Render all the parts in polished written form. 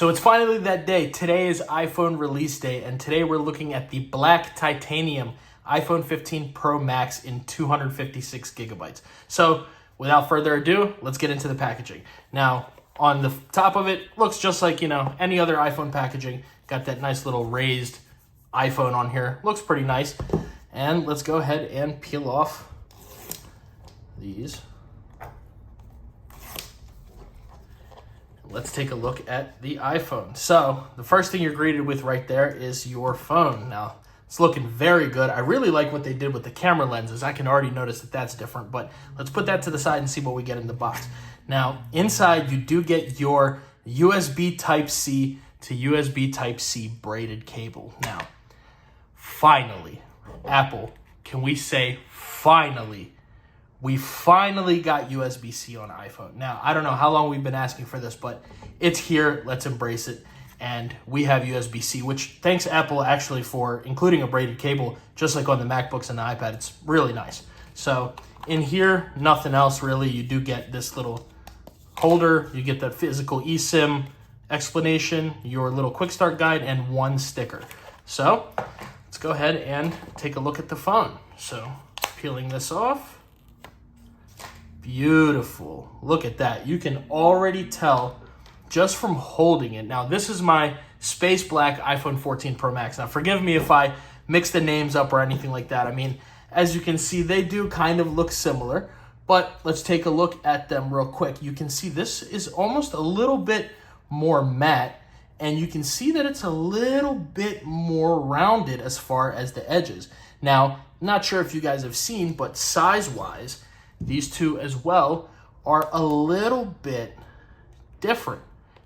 So it's finally that day. Today is iPhone release day, and today we're looking at the black titanium iPhone 15 Pro Max in 256 gigabytes. So without further ado, let's get into the packaging. Now, on the top of it, looks just like, any other iPhone packaging. Got that nice little raised iPhone on here. Looks pretty nice. And let's go ahead and peel off these. Let's take a look at the iPhone. So the first thing you're greeted with right there is your phone. Now, it's looking very good. I really like what they did with the camera lenses. I can already notice that that's different, but let's put that to the side and see what we get in the box. Now, inside you do get your USB Type-C to USB Type-C braided cable. Now, finally, Apple, can we say finally? We finally got USB-C on iPhone. Now, I don't know how long we've been asking for this, but it's here. Let's embrace it. And we have USB-C, which thanks Apple actually for including a braided cable, just like on the MacBooks and the iPad. It's really nice. So in here, nothing else really. You do get this little holder. You get the physical eSIM explanation, your little quick start guide, and one sticker. So let's go ahead and take a look at the phone. So peeling this off. Beautiful. Look at that. You can already tell just from holding it. Now, this is my space black iPhone 14 Pro Max. Now, forgive me if I mix the names up or anything like that. I mean, as you can see, they do kind of look similar, but let's take a look at them real quick. You can see this is almost a little bit more matte, and you can see that it's a little bit more rounded as far as the edges. Now, not sure if you guys have seen, but size-wise, these two as well are a little bit different.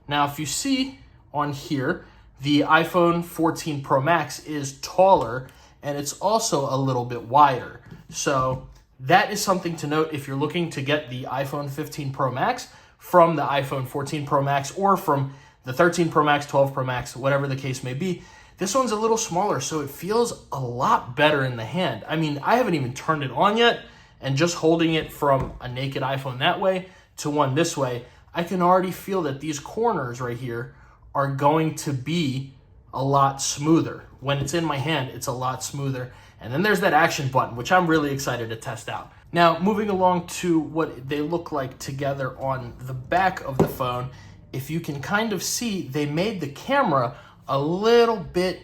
Now, if you see on here, the iPhone 14 Pro Max is taller and it's also a little bit wider. So that is something to note if you're looking to get the iPhone 15 Pro Max from the iPhone 14 Pro Max or from the 13 Pro Max, 12 Pro Max, whatever the case may be. This one's a little smaller, so it feels a lot better in the hand. I mean, I haven't even turned it on yet, and just holding it from a naked iPhone that way to one this way, I can already feel that these corners right here are going to be a lot smoother. When it's in my hand, it's a lot smoother. And then there's that action button, which I'm really excited to test out. Now, moving along to what they look like together on the back of the phone, if you can kind of see, they made the camera a little bit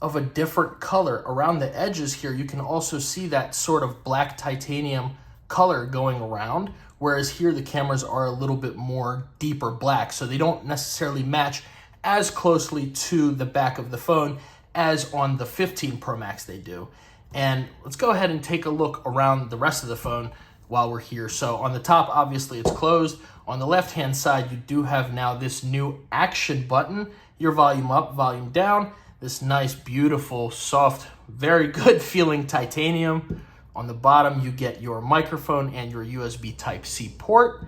of a different color. Around the edges here, you can also see that sort of black titanium color going around, whereas here the cameras are a little bit more deeper black, so they don't necessarily match as closely to the back of the phone as on the 15 Pro Max they do. And let's go ahead and take a look around the rest of the phone while we're here. So on the top, obviously it's closed. On the left-hand side, you do have now this new action button, your volume up, volume down, this nice, beautiful, soft, very good feeling titanium. On the bottom, you get your microphone and your USB Type-C port.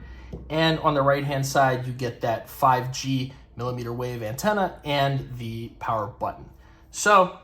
And on the right-hand side, you get that 5G millimeter wave antenna and the power button. So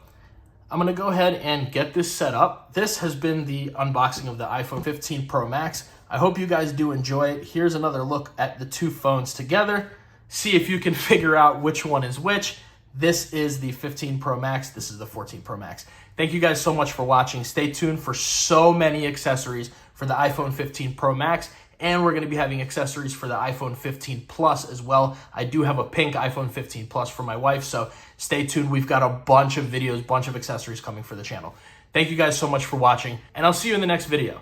I'm gonna go ahead and get this set up. This has been the unboxing of the iPhone 15 Pro Max. I hope you guys do enjoy it. Here's another look at the two phones together. See if you can figure out which one is which. This is the 15 Pro Max. This is the 14 Pro Max. Thank you guys so much for watching. Stay tuned for so many accessories for the iPhone 15 Pro Max, and we're going to be having accessories for the iPhone 15 Plus as well. I do have a pink iPhone 15 Plus for my wife, so stay tuned. We've got a bunch of videos, bunch of accessories coming for the channel. Thank you guys so much for watching, and I'll see you in the next video.